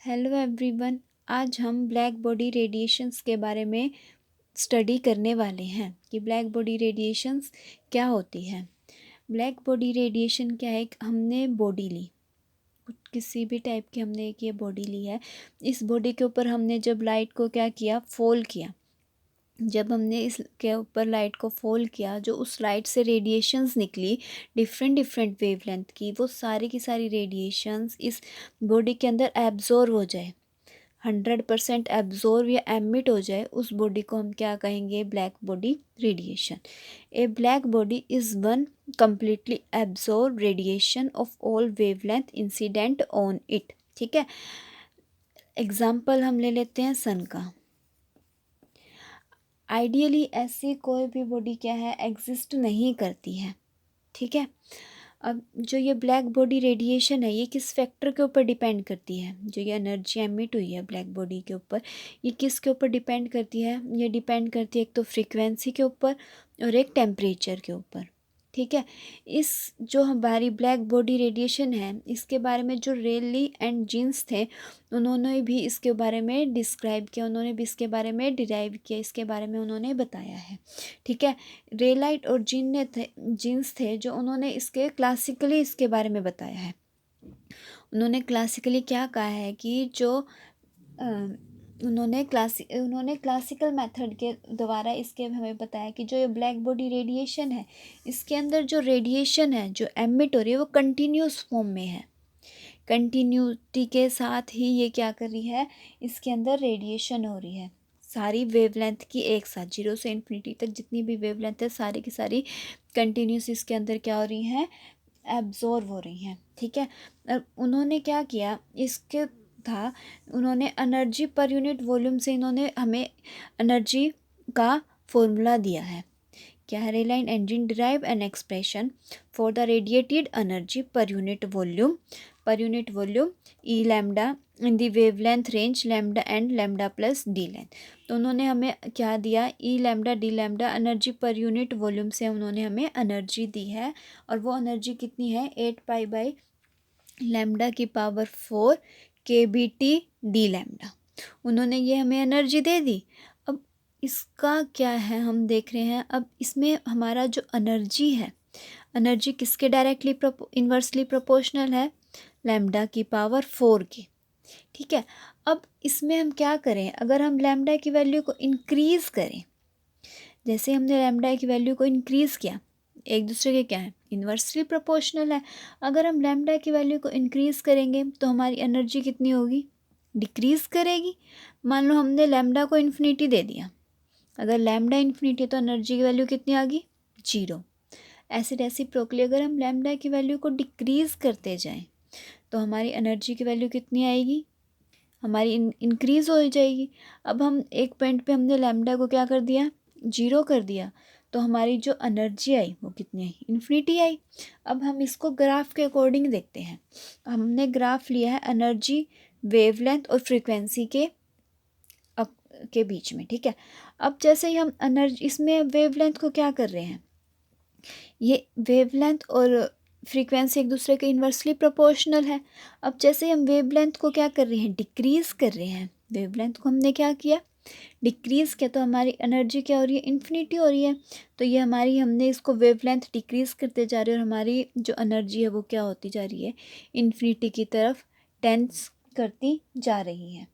Hello everyone. आज हम black body radiations के बारे में स्टडी करने वाले हैं कि ब्लैक बॉडी रेडिएशंस क्या होती है। ब्लैक बॉडी रेडिएशन क्या है? हमने बॉडी ली, किसी भी टाइप की हमने एक ये बॉडी ली है। इस बॉडी के ऊपर हमने जब लाइट को क्या किया, फॉल किया। जब हमने इसके ऊपर लाइट को फॉल किया, जो उस लाइट से रेडिएशंस निकली डिफरेंट डिफरेंट वेवलेंथ की, वो सारी की सारी रेडिएशंस इस बॉडी के अंदर एब्जॉर्व हो जाए, 100% एब्जॉर्व या एमिट हो जाए, उस बॉडी को हम क्या कहेंगे? Black body radiation. A black body is one completely absorb radiation of all wavelength incident on it. ठीक है, एग्जाम्पल हम ले लेते हैं सन का। आइडियली ऐसी कोई भी बॉडी क्या है, एग्जिस्ट नहीं करती है। ठीक है, अब जो ये ब्लैक बॉडी रेडिएशन है, ये किस फैक्टर के ऊपर डिपेंड करती है? जो ये एनर्जी एमिट हुई है ब्लैक बॉडी के ऊपर, ये किसके ऊपर डिपेंड करती है? ये डिपेंड करती है एक तो फ्रीक्वेंसी के ऊपर और एक टेम्परेचर के ऊपर। ठीक है, इस जो हमारी ब्लैक बॉडी रेडिएशन है, इसके बारे में जो रेली एंड जीन्स थे, उन्होंने भी इसके बारे में डिस्क्राइब किया, उन्होंने भी इसके बारे में डिराइव किया, इसके बारे में उन्होंने बताया है। ठीक है, रेलाइट और जीन्स थे जो उन्होंने इसके क्लासिकली इसके बारे में बताया है। उन्होंने क्लासिकली क्या कहा है कि जो उन्होंने क्लासिकल मेथड के द्वारा इसके हमें बताया कि जो ये ब्लैक बॉडी रेडिएशन है, इसके अंदर जो रेडिएशन है जो एमिट हो रही है, वो कंटिन्यूस फॉर्म में है। कंटिन्यूटी के साथ ही ये क्या कर रही है, इसके अंदर रेडिएशन हो रही है सारी वेवलेंथ की एक साथ, 0 से इन्फिनिटी तक जितनी भी वेवलेंथ है, सारी की सारी कंटिन्यूस इसके अंदर क्या हो रही हैं, एब्जॉर्व हो रही हैं। ठीक है, अब उन्होंने क्या किया, इसके था उन्होंने एनर्जी पर यूनिट वॉल्यूम से इन्होंने हमें एनर्जी का फॉर्मूला दिया है। क्या है? रेलाइन एंजिन derive an expression for the radiated energy पर unit volume E lambda in the wavelength range lambda and lambda plus D length. तो उन्होंने हमें क्या दिया? E lambda D lambda energy पर यूनिट वॉल्यूम से उन्होंने हमें एनर्जी दी है, और वो एनर्जी कितनी है? 8 पाई बाई लैम्डा की पावर 4 के बी टी डी लैम्डा। उन्होंने ये हमें एनर्जी दे दी। अब इसका क्या है, हम देख रहे हैं। अब इसमें हमारा जो एनर्जी है, एनर्जी किसके डायरेक्टली इन्वर्सली प्रोपोर्शनल है? लैम्डा की पावर 4 की। ठीक है, अब इसमें हम क्या करें? अगर हम लैम्डा की वैल्यू को इंक्रीज़ करें, जैसे हमने लैम्डा की वैल्यू को इंक्रीज़ किया, एक दूसरे के क्या है? इन्वर्सली प्रोपोर्शनल है। अगर हम लैम्डा की वैल्यू को इंक्रीज़ करेंगे तो हमारी एनर्जी कितनी होगी? डिक्रीज़ करेगी। मान लो हमने लैम्डा को इन्फिनिटी दे दिया, अगर लैम्डा इन्फिनिटी तो एनर्जी की वैल्यू कितनी आ गई? 0। ऐसे रेसिप्रोकली अगर हम लैम्डा की वैल्यू को डिक्रीज़ करते जाएं तो हमारी एनर्जी की वैल्यू कितनी आएगी? हमारी इंक्रीज़ हो जाएगी। अब हम एक पॉइंट पे हमने लैम्डा को क्या कर दिया? 0 कर दिया, तो हमारी जो एनर्जी आई वो कितनी आई? इन्फिनिटी आई। अब हम इसको ग्राफ के अकॉर्डिंग देखते हैं। हमने ग्राफ लिया है एनर्जी, वेवलेंथ और फ्रीक्वेंसी के बीच में। ठीक है, अब जैसे ही हम एनर्जी, इसमें वेवलेंथ को क्या कर रहे हैं, ये वेवलेंथ और फ्रीक्वेंसी एक दूसरे के इन्वर्सली प्रोपोर्शनल है। अब जैसे ही हम वेवलेंथ को क्या कर रहे हैं, डिक्रीज़ कर रहे हैं, वेवलेंथ को हमने क्या किया? डिक्रीज़ किया, तो हमारी एनर्जी क्या हो रही है? इन्फिनिटी हो रही है। तो ये हमारी, हमने इसको वेवलेंथ डिक्रीज़ करते जा रहे हैं और हमारी जो एनर्जी है वो क्या होती जा रही है? इन्फिनिटी की तरफ टेंस करती जा रही है।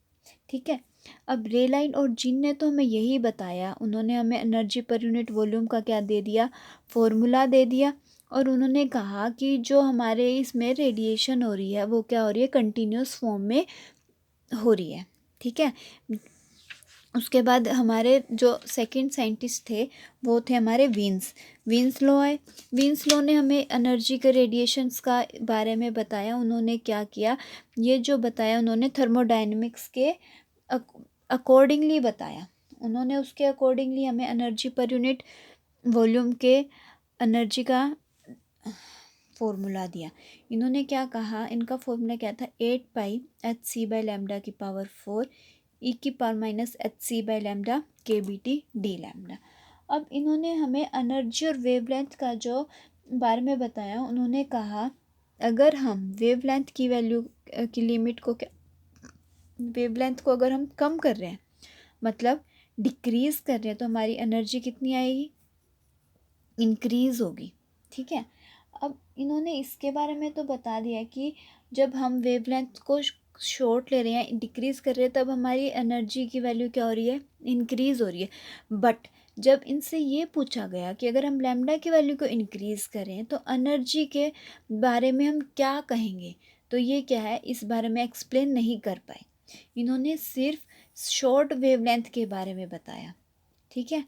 ठीक है, अब रेलाइन और जिन ने तो हमें यही बताया, उन्होंने हमें एनर्जी पर यूनिट वॉल्यूम का क्या दे दिया? फॉर्मूला दे दिया। और उन्होंने कहा कि जो हमारे इसमें रेडिएशन हो रही है वो क्या हो रही है? कंटिन्यूस फॉर्म में हो रही है। ठीक है, उसके बाद हमारे जो सेकंड साइंटिस्ट थे वो थे हमारे वीन्स लॉ है। वीन्स लॉ ने हमें एनर्जी के रेडिएशंस का बारे में बताया। उन्होंने क्या किया, ये जो बताया उन्होंने थर्मोडायनेमिक्स के अकॉर्डिंगली बताया। उन्होंने उसके अकॉर्डिंगली हमें एनर्जी पर यूनिट वॉल्यूम के एनर्जी का फॉर्मूला दिया। इन्होंने क्या कहा, इनका फॉर्मूला क्या था? 8 pi H C by lambda की पावर 4 ई की power minus H C by lambda K B T D lambda. अब इन्होंने हमें एनर्जी और वेवलेंथ का जो बारे में बताया, उन्होंने कहा अगर हम वेवलेंथ की वैल्यू की लिमिट को वेवलेंथ को अगर हम कम कर रहे हैं, मतलब डिक्रीज़ कर रहे हैं, तो हमारी एनर्जी कितनी आएगी, इंक्रीज़ होगी। ठीक है, अब इन्होंने इसके बारे में तो बता दिया कि जब हम वेवलेंथ को शॉर्ट ले रहे हैं, डिक्रीज़ कर रहे हैं, तब हमारी एनर्जी की वैल्यू क्या हो रही है, इंक्रीज़ हो रही है। बट जब इनसे ये पूछा गया कि अगर हम लैम्डा की वैल्यू को इंक्रीज़ करें तो एनर्जी के बारे में हम क्या कहेंगे, तो ये क्या है, इस बारे में एक्सप्लेन नहीं कर पाए। इन्होंने सिर्फ शॉर्ट वेवलेंथ के बारे में बताया। ठीक है,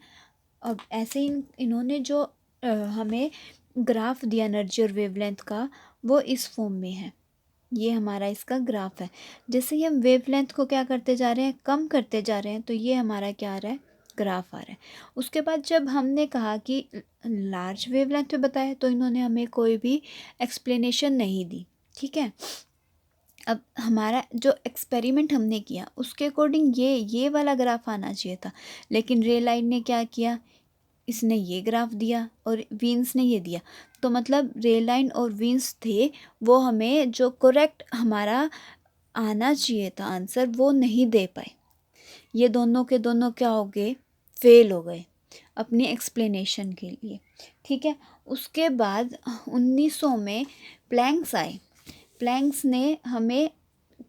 अब ऐसे ही इन्होंने जो हमें ग्राफ दिया एनर्जी और वेवलेंथ का, वो इस फॉर्म में है। ये हमारा इसका ग्राफ है। जैसे ही हम वेवलेंथ को क्या करते जा रहे हैं, कम करते जा रहे हैं, तो ये हमारा क्या आ रहा है, ग्राफ आ रहा है। उसके बाद जब हमने कहा कि लार्ज वेवलेंथ पे बताया, तो इन्होंने हमें कोई भी एक्सप्लेनेशन नहीं दी। ठीक है, अब हमारा जो एक्सपेरिमेंट हमने किया उसके अकॉर्डिंग ये वाला ग्राफ आना चाहिए था, लेकिन रे लाइन ने क्या किया, इसने ये ग्राफ दिया और वीन्स ने ये दिया। तो मतलब रे लाइन और वीन्स थे, वो हमें जो करेक्ट हमारा आना चाहिए था आंसर, वो नहीं दे पाए। ये दोनों के दोनों क्या हो गए, फेल हो गए अपनी एक्सप्लेनेशन के लिए। ठीक है, उसके बाद 1900 में प्लैंक्स आए। प्लैंक्स ने हमें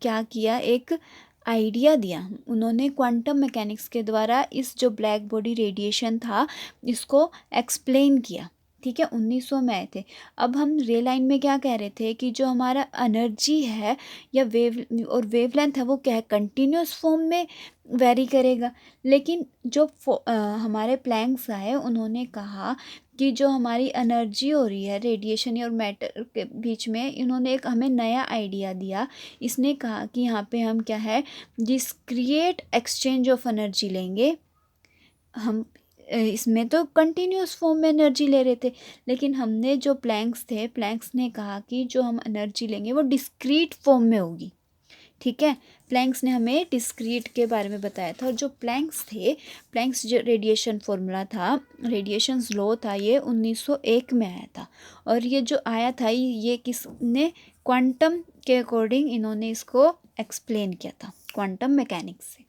क्या किया, एक आइडिया दिया। उन्होंने क्वांटम मैकेनिक्स के द्वारा इस जो ब्लैक बॉडी रेडिएशन था, इसको एक्सप्लेन किया। ठीक है, 1900 में आए थे। अब हम रे लाइन में क्या कह रहे थे कि जो हमारा एनर्जी है या वेवलेंथ है, वो क्या है, कंटिन्यूस फॉर्म में वेरी करेगा। लेकिन जो हमारे प्लैंक्स आए, उन्होंने कहा कि जो हमारी एनर्जी हो रही है रेडिएशन और मैटर के बीच में, इन्होंने एक हमें नया आइडिया दिया। इसने कहा कि यहाँ पे हम क्या है, डिस्क्रिएट एक्सचेंज ऑफ एनर्जी लेंगे। हम इसमें तो कंटिन्यूस फॉर्म में एनर्जी ले रहे थे, लेकिन हमने जो प्लैंक्स थे, प्लैंक्स ने कहा कि जो हम एनर्जी लेंगे वो डिस्क्रीट फॉर्म में होगी। ठीक है, प्लैंक्स ने हमें डिस्क्रीट के बारे में बताया था। और जो प्लैंक्स थे, प्लैंक्स जो रेडिएशन फॉर्मूला था, रेडिएशन लॉ था, ये 1901 में आया था। और ये जो आया था, ये किसने, क्वांटम के अकॉर्डिंग इन्होंने इसको एक्सप्लेन किया था, क्वांटम मैकेनिक्स से।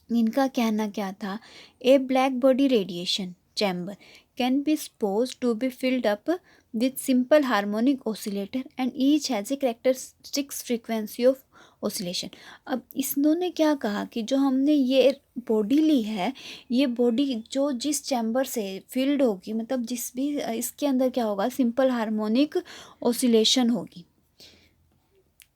इनका कहना क्या था, a black body radiation chamber can be suppose to be filled up with simple harmonic oscillator and each has a characteristic frequency of oscillation। अब इन्होंने क्या कहा कि जो हमने ये बॉडी ली है, ये बॉडी जो जिस चैम्बर से फील्ड होगी, मतलब जिस भी इसके अंदर क्या होगा, सिंपल हार्मोनिक ओसिलेशन होगी,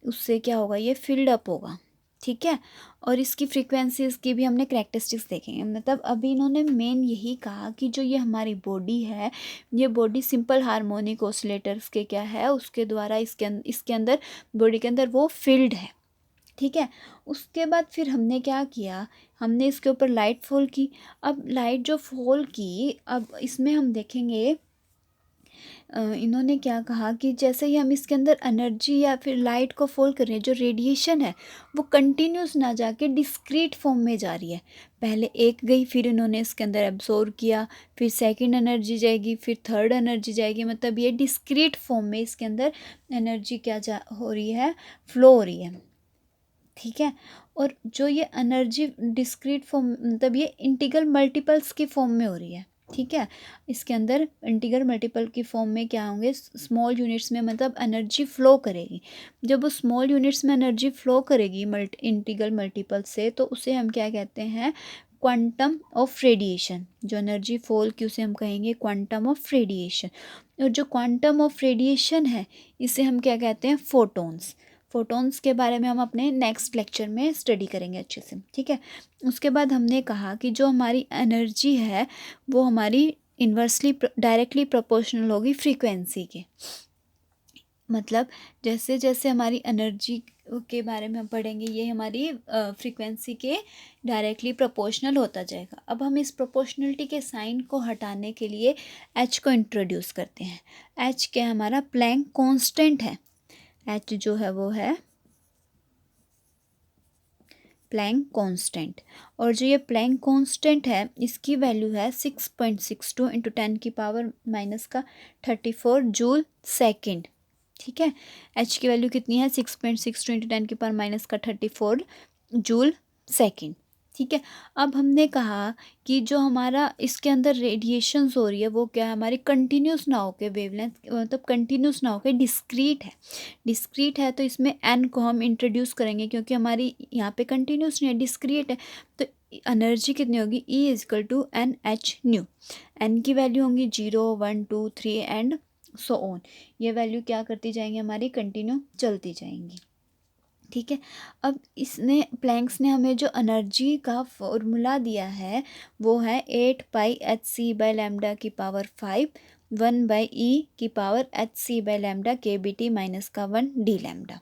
उससे क्या होगा, ये फील्ड अप होगा। ठीक है, और इसकी फ्रीक्वेंसीज की भी हमने करैक्टरिस्टिक्स देखेंगे। मतलब अभी इन्होंने मेन यही कहा कि जो ये हमारी बॉडी है, ये बॉडी सिंपल हार्मोनिक ऑसिलेटर्स के क्या है, उसके द्वारा इसके अंदर बॉडी के अंदर वो फील्ड है। ठीक है, उसके बाद फिर हमने क्या किया, हमने इसके ऊपर लाइट फॉल की। अब लाइट जो फॉल की, अब इसमें हम देखेंगे इन्होंने क्या कहा कि जैसे ही हम इसके अंदर एनर्जी या फिर लाइट को फॉल कर रहे हैं, जो रेडिएशन है वो कंटिन्यूस ना जाके डिस्क्रीट फॉर्म में जा रही है। पहले एक गई, फिर इन्होंने इसके अंदर एब्जॉर्ब किया, फिर सेकंड एनर्जी जाएगी, फिर थर्ड एनर्जी जाएगी। मतलब ये डिस्क्रीट फॉर्म में इसके अंदर एनर्जी क्या हो रही है, फ्लो हो रही है। ठीक है, और जो ये एनर्जी डिस्क्रीट फॉर्म, मतलब ये इंटीग्रल मल्टीपल्स की फॉर्म में हो रही है। ठीक है, इसके अंदर इंटीग्रल मल्टीपल की फॉर्म में क्या होंगे, स्मॉल यूनिट्स में, मतलब एनर्जी फ्लो करेगी। जब वो स्मॉल यूनिट्स में एनर्जी फ्लो करेगी इंटीग्रल मल्टीपल से, तो उसे हम क्या कहते हैं, क्वांटम ऑफ रेडिएशन। जो एनर्जी फॉल की उसे हम कहेंगे क्वांटम ऑफ रेडिएशन। और जो क्वांटम ऑफ रेडिएशन है, इसे हम क्या कहते हैं, फोटॉन्स। फोटॉन्स के बारे में हम अपने नेक्स्ट लेक्चर में स्टडी करेंगे अच्छे से। ठीक है, उसके बाद हमने कहा कि जो हमारी एनर्जी है, वो हमारी इन्वर्सली डायरेक्टली प्रोपोर्शनल होगी फ्रीक्वेंसी के। मतलब जैसे जैसे हमारी एनर्जी के बारे में हम पढ़ेंगे, ये हमारी फ्रीक्वेंसी के डायरेक्टली प्रोपोर्शनल होता जाएगा। अब हम इस प्रोपोर्शनलिटी के साइन को हटाने के लिए एच को इंट्रोड्यूस करते हैं। एच क्या, हमारा प्लैंक कांस्टेंट है। एच जो है वो है प्लैंक कांस्टेंट। और जो ये प्लैंक कांस्टेंट है, इसकी वैल्यू है 6.62 इंटू 10⁻⁻34 जूल सेकेंड। ठीक है, एच की वैल्यू कितनी है, 6.62 इंटू 10⁻⁻34 जूल सेकेंड। ठीक है, अब हमने कहा कि जो हमारा इसके अंदर रेडिएशंस हो रही है वो क्या है, हमारी कंटिन्यूस ना होके वेवलेंथ, मतलब कंटिन्यूस ना होके डिस्क्रीट है। डिस्क्रीट है तो इसमें एन को हम इंट्रोड्यूस करेंगे, क्योंकि हमारी यहाँ पे कंटिन्यूस नहीं है, डिस्क्रीट है। तो एनर्जी कितनी होगी, E equal to N H nu. N की वैल्यू होंगी 0 1 2 3 एंड सो ऑन। ये वैल्यू क्या करती जाएंगी, हमारी कंटिन्यू चलती जाएंगी। ठीक है, अब इसने प्लैंक्स ने हमें जो एनर्जी का फॉर्मूला दिया है वो है 8πhc/λ⁵ 1/e की पावर hc/λ kBT माइनस का 1 d लैम्डा।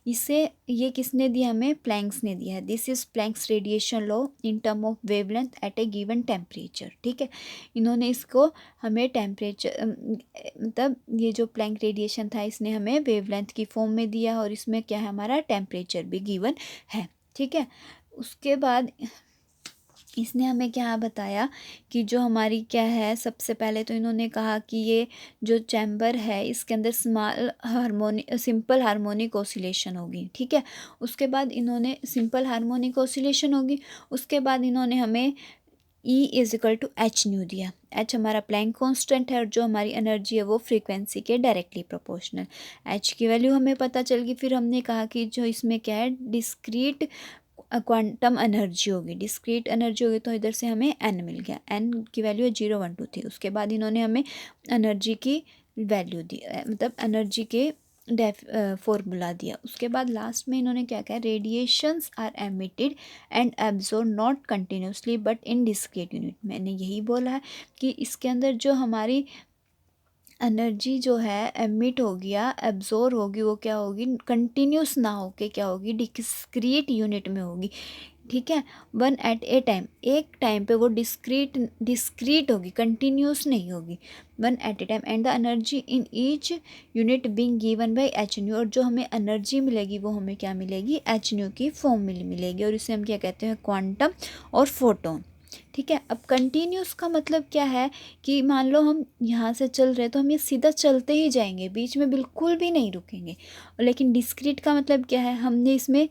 इसे ये किसने दिया, हमें प्लैंक्स ने दिया है। This is Planck's radiation law in term of wavelength at a given temperature. ठीक है, इन्होंने इसको हमें टेम्परेचर, मतलब ये जो प्लैंक रेडिएशन था इसने हमें वेवलेंथ की फॉर्म में दिया और इसमें क्या है, हमारा टेम्परेचर भी गिवन है। ठीक है, उसके बाद इसने हमें क्या बताया कि जो हमारी क्या है, सबसे पहले तो इन्होंने कहा कि ये जो चैम्बर है इसके अंदर सिंपल हार्मोनिक ऑसिलेशन होगी। ठीक है, उसके बाद इन्होंने सिंपल हार्मोनिक ऑसिलेशन होगी, उसके बाद इन्होंने हमें E equal to H nu दिया। एच हमारा प्लैंक कांस्टेंट है और जो हमारी एनर्जी है वो फ्रीक्वेंसी के डायरेक्टली प्रोपोर्शनल। एच की वैल्यू हमें पता चल गई। फिर हमने कहा कि जो इसमें क्या है, डिस्क्रीट क्वांटम एनर्जी होगी। डिस्क्रीट एनर्जी होगी तो इधर से हमें एन मिल गया। एन की वैल्यू है 0 1 2 3। उसके बाद इन्होंने हमें एनर्जी की वैल्यू दी, मतलब एनर्जी के फॉर्मूला दिया। उसके बाद लास्ट में इन्होंने क्या कहा, radiations are emitted and absorb not continuously but in discrete unit. मैंने यही बोला है कि इसके अंदर जो हमारी एनर्जी जो है एमिट होगी या एब्जॉर्ब होगी वो क्या होगी, कंटिन्यूस ना होके क्या होगी, डिस्क्रीट यूनिट में होगी। ठीक है, वन एट ए टाइम, एक टाइम पे वो डिस्क्रीट होगी, कंटिन्यूस नहीं होगी, one at a time. And the energy in each unit being given by H nu. और जो हमें एनर्जी मिलेगी वो हमें क्या मिलेगी, एच न्यू की फॉर्म में मिलेगी और इसे हम क्या कहते हैं, क्वांटम और फोटोन। ठीक है, अब कंटिन्यूस का मतलब क्या है कि मान लो हम यहाँ से चल रहे हैं तो हम ये सीधा चलते ही जाएंगे, बीच में बिल्कुल भी नहीं रुकेंगे। लेकिन डिस्क्रीट का मतलब क्या है, हमने इसमें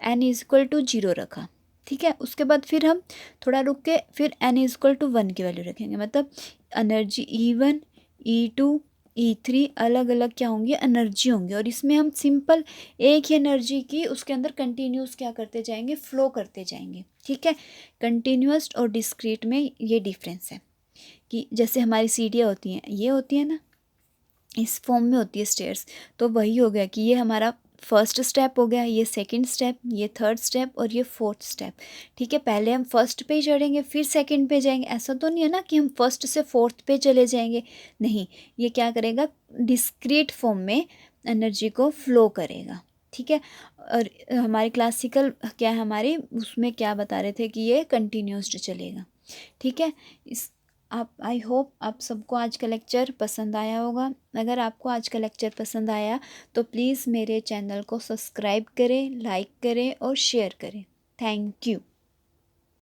n इजक्वल टू 0 रखा। ठीक है, उसके बाद फिर हम थोड़ा रुक के फिर n इजक्वल टू 1 की वैल्यू रखेंगे, मतलब एनर्जी E1 E2 E3 अलग अलग क्या होंगी, एनर्जी होंगी। और इसमें हम सिंपल एक ही एनर्जी की उसके अंदर कंटिन्यूस क्या करते जाएंगे, फ्लो करते जाएंगे। ठीक है, कंटिन्यूस और डिस्क्रीट में ये डिफरेंस है कि जैसे हमारी सीढ़ियाँ होती हैं, ये होती है ना, इस फॉर्म में होती है स्टेयर्स, तो वही हो गया कि ये हमारा फर्स्ट स्टेप हो गया, ये सेकंड स्टेप, ये थर्ड स्टेप और ये फोर्थ स्टेप। ठीक है, पहले हम फर्स्ट पे चढ़ेंगे फिर सेकंड पे जाएंगे, ऐसा तो नहीं है ना कि हम फर्स्ट से फोर्थ पे चले जाएंगे, नहीं, ये क्या करेगा, डिस्क्रीट फॉर्म में एनर्जी को फ्लो करेगा। ठीक है, और हमारे क्लासिकल क्या है, हमारी उसमें क्या बता रहे थे कि ये कंटिन्यूस्ड चलेगा। ठीक है, इस आप आई होप आप सबको आज का लेक्चर पसंद आया होगा। अगर आपको आज का लेक्चर पसंद आया तो प्लीज़ मेरे चैनल को सब्सक्राइब करें, लाइक करें और शेयर करें। Thank you.